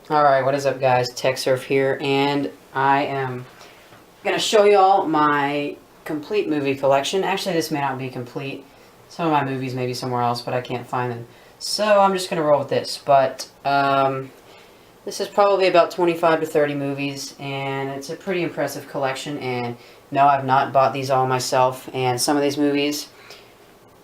Alright, what is up guys? TechSurf here, and I am going to show y'all my complete movie collection. Actually, this may not be complete. Some of my movies may be somewhere else, but I can't find them. So I'm just going to roll with this. But this is probably about 25 to 30 movies, and it's a pretty impressive collection. And no, I've not bought these all myself, and some of these movies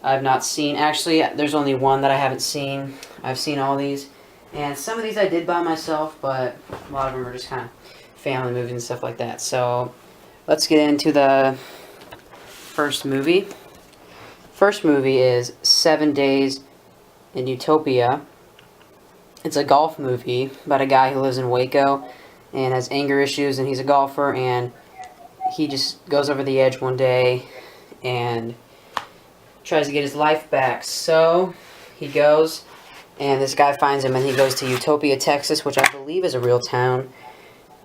I've not seen. Actually, there's only one that I haven't seen. I've seen all these. And some of these I did buy myself, but a lot of them are just kind of family movies and stuff like that. So, let's get into the first movie. First movie is 7 Days in Utopia. It's a golf movie about a guy who lives in Waco and has anger issues, and he's a golfer, and he just goes over the edge one day and tries to get his life back. So, he goes, and this guy finds him, and he goes to Utopia, Texas, which I believe is a real town.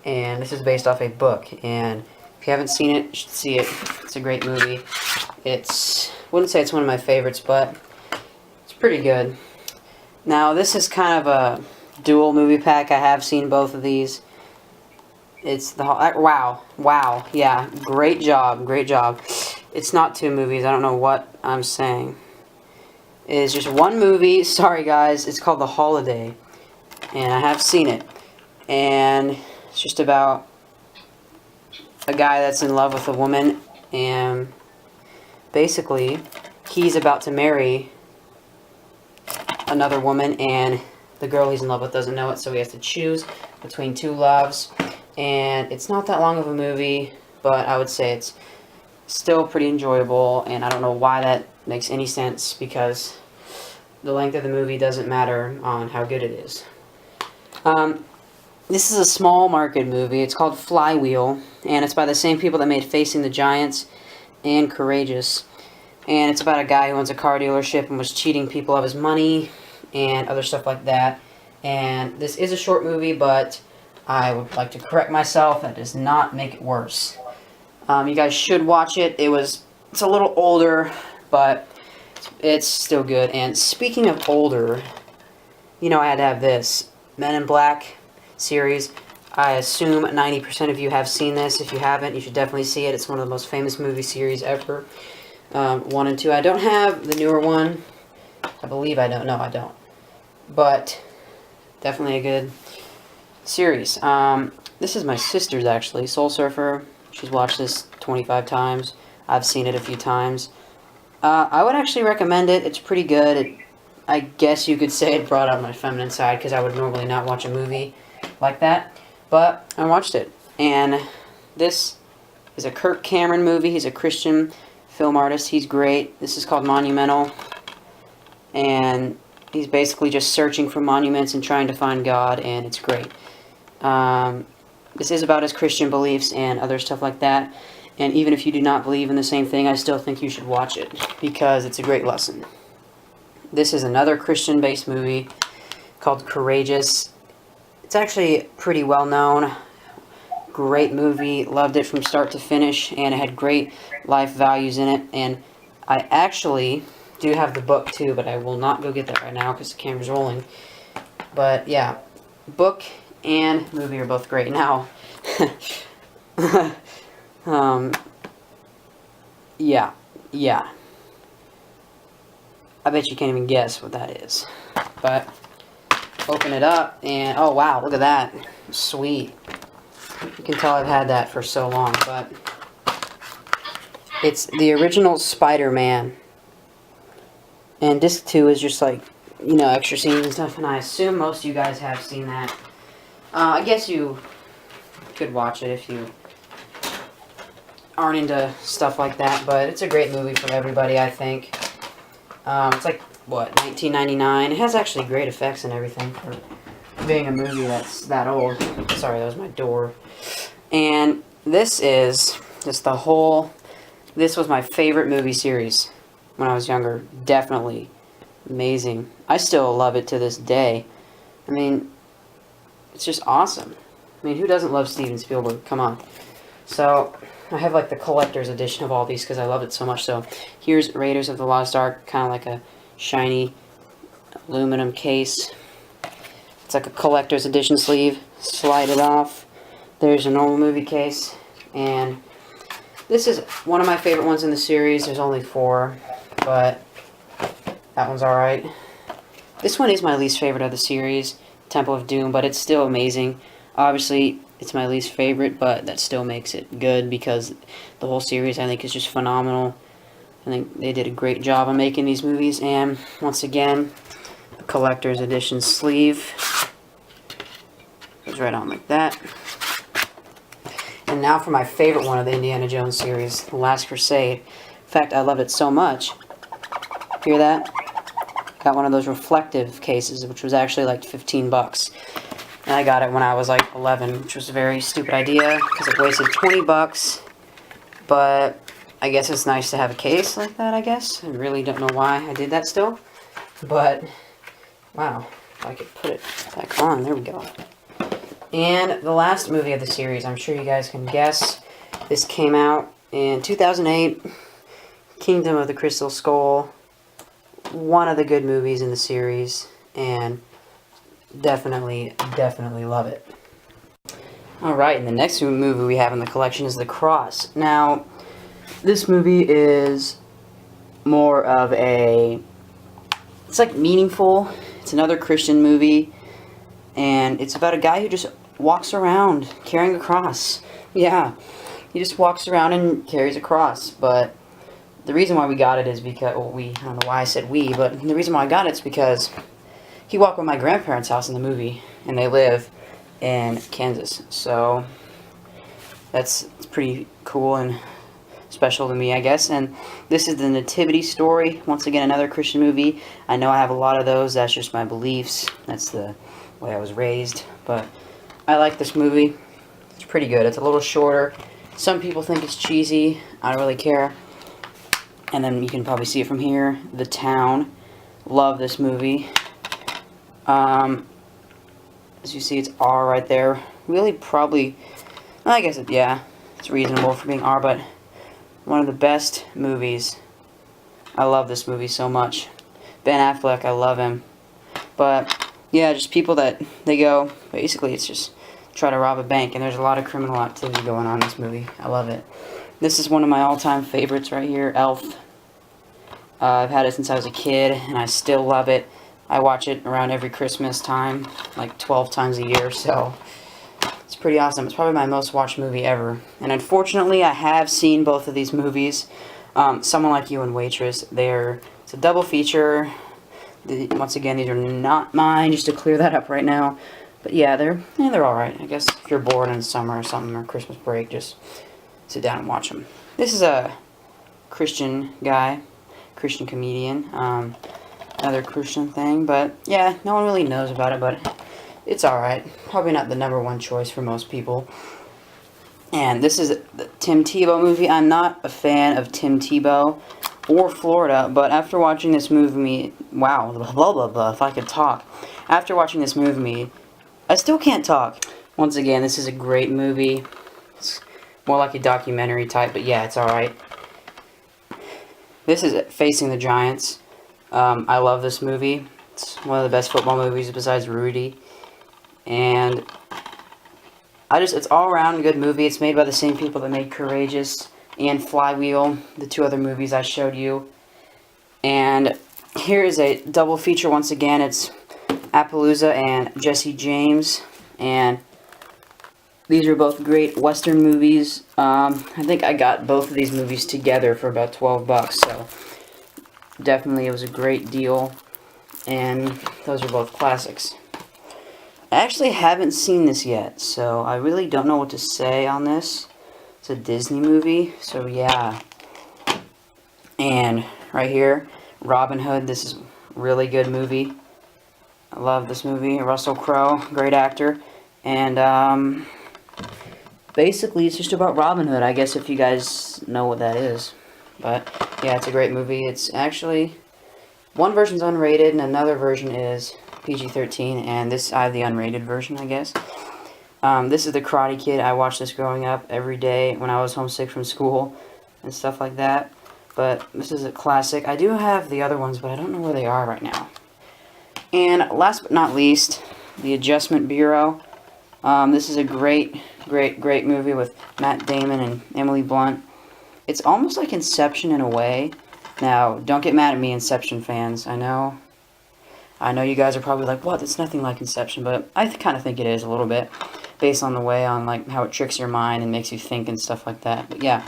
And this is based off a book. And if you haven't seen it, you should see it. It's a great movie. Wouldn't say it's one of my favorites, but it's pretty good. Now, this is kind of a dual movie pack. I have seen both of these. It's the wow, yeah, great job. It's not two movies. I don't know what I'm saying. It is just one movie. Sorry guys, it's called The Holiday, and I have seen it, and it's just about a guy that's in love with a woman, and basically he's about to marry another woman, and the girl he's in love with doesn't know it, so he has to choose between two loves. And it's not that long of a movie, but I would say it's still pretty enjoyable, and I don't know why that makes any sense, because the length of the movie doesn't matter on how good it is. This is a small market movie. It's called Flywheel, and it's by the same people that made Facing the Giants and Courageous. And it's about a guy who owns a car dealership and was cheating people of his money and other stuff like that. And this is a short movie, but I would like to correct myself. That does not make it worse. You guys should watch it. It's a little older, but it's still good. And speaking of older, you know I had to have this. Men in Black series. I assume 90% of you have seen this. If you haven't, you should definitely see it. It's one of the most famous movie series ever. 1 and 2. I don't have the newer one. I believe I don't. No, I don't. But definitely a good series. This is my sister's, actually. Soul Surfer. She's watched this 25 times. I've seen it a few times. I would actually recommend it. It's pretty good. I guess you could say it brought out my feminine side, because I would normally not watch a movie like that. But I watched it. And this is a Kirk Cameron movie. He's a Christian film artist. He's great. This is called Monumental. And he's basically just searching for monuments and trying to find God, and it's great. This is about his Christian beliefs and other stuff like that. And even if you do not believe in the same thing, I still think you should watch it, because it's a great lesson. This is another Christian-based movie called Courageous. It's actually pretty well known. Great movie. Loved it from start to finish, and it had great life values in it. And I actually do have the book too, but I will not go get that right now because the camera's rolling. But yeah, book and movie are both great. Now, yeah. I bet you can't even guess what that is. But open it up, and oh wow, look at that. Sweet. You can tell I've had that for so long, but it's the original Spider-Man. And disc 2 is just like, you know, extra scenes and stuff, and I assume most of you guys have seen that. I guess you could watch it if you aren't into stuff like that, but it's a great movie for everybody, I think. It's like, what, 1999? It has actually great effects and everything for being a movie that's that old. Sorry, that was my door. And this is just this was my favorite movie series when I was younger. Definitely amazing. I still love it to this day. I mean, it's just awesome. I mean, who doesn't love Steven Spielberg? Come on. So, I have like the collector's edition of all these because I loved it so much. So, here's Raiders of the Lost Ark, kind of like a shiny aluminum case. It's like a collector's edition sleeve. Slide it off. There's a normal movie case. And this is one of my favorite ones in the series. There's only 4, but that one's alright. This one is my least favorite of the series, Temple of Doom, but it's still amazing. Obviously, it's my least favorite, but that still makes it good because the whole series, I think, is just phenomenal. I think they did a great job on making these movies. And once again, the collector's edition sleeve goes right on like that. And now for my favorite one of the Indiana Jones series, The Last Crusade. In fact, I love it so much. Hear that? Got one of those reflective cases, which was actually like 15 bucks. And I got it when I was like 11, which was a very stupid idea because it wasted 20 bucks. But I guess it's nice to have a case like that, I guess. I really don't know why I did that still. But, wow, if I could put it back on, there we go. And the last movie of the series, I'm sure you guys can guess. This came out in 2008, Kingdom of the Crystal Skull. One of the good movies in the series, and definitely love it. Alright, and the next movie we have in the collection is The Cross. Now, this movie is more of a, it's like meaningful. It's another Christian movie, and it's about a guy who just walks around carrying a cross. Yeah, he just walks around and carries a cross. But the reason why we got it is because, well, I don't know why I said we, but the reason why I got it is because he walked by my grandparents' house in the movie, and they live in Kansas. So that's pretty cool and special to me, I guess. And this is the Nativity Story. Once again, another Christian movie. I know I have a lot of those. That's just my beliefs. That's the way I was raised. But I like this movie. It's pretty good. It's a little shorter. Some people think it's cheesy. I don't really care. And then you can probably see it from here. The Town. Love this movie. As you see, it's R right there. Really, probably, I guess, yeah, it's reasonable for being R, but one of the best movies. I love this movie so much. Ben Affleck, I love him. But, yeah, just people that, they go, basically, it's just try to rob a bank, and there's a lot of criminal activity going on in this movie. I love it. This is one of my all-time favorites right here, Elf. I've had it since I was a kid, and I still love it. I watch it around every Christmas time, like 12 times a year, so it's pretty awesome. It's probably my most watched movie ever. And unfortunately, I have seen both of these movies. Someone Like You and Waitress, it's a double feature. Once again, these are not mine, just to clear that up right now. But yeah, they're alright. I guess if you're bored in the summer or something, or Christmas break, just sit down and watch them. This is a Christian guy, Christian comedian, another Christian thing, but yeah, no one really knows about it, but it's alright. Probably not the #1 choice for most people. And this is the Tim Tebow movie. I'm not a fan of Tim Tebow or Florida, but after watching this movie, wow, blah blah blah, if I could talk. After watching this movie, I still can't talk. Once again, this is a great movie. It's more like a documentary type, but yeah, it's alright. This is Facing the Giants. I love this movie. It's one of the best football movies besides Rudy. And it's all around a good movie. It's made by the same people that made Courageous and Flywheel, the 2 other movies I showed you. And here is a double feature once again. It's Appaloosa and Jesse James. And these are both great Western movies. I think I got both of these movies together for about 12 bucks. So definitely it was a great deal. And those are both classics. I actually haven't seen this yet, so I really don't know what to say on this. It's a Disney movie, so yeah. And right here, Robin Hood. This is a really good movie. I love this movie. Russell Crowe, great actor. And basically it's just about Robin Hood, I guess, if you guys know what that is. But yeah, it's a great movie. It's actually, one version's unrated and another version is PG-13, and I have the unrated version, I guess. This is The Karate Kid. I watched this growing up every day when I was homesick from school and stuff like that. But this is a classic. I do have the other ones, but I don't know where they are right now. And last but not least, The Adjustment Bureau. This is a great movie with Matt Damon and Emily Blunt. It's almost like Inception in a way. Now, don't get mad at me, Inception fans. I know you guys are probably like, what? It's nothing like Inception, but I kind of think it is a little bit, based on the way on like how it tricks your mind and makes you think and stuff like that. But yeah,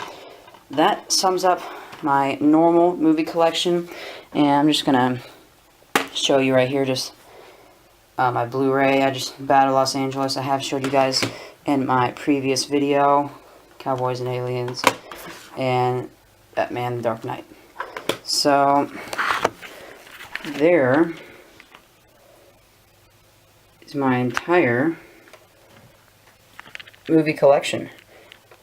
that sums up my normal movie collection, and I'm just gonna show you right here just my Blu-ray. I just Battle Los Angeles. I have showed you guys in my previous video, Cowboys and Aliens, and Batman: The Dark Knight. So there is my entire movie collection.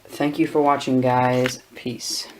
Thank you for watching, guys. Peace.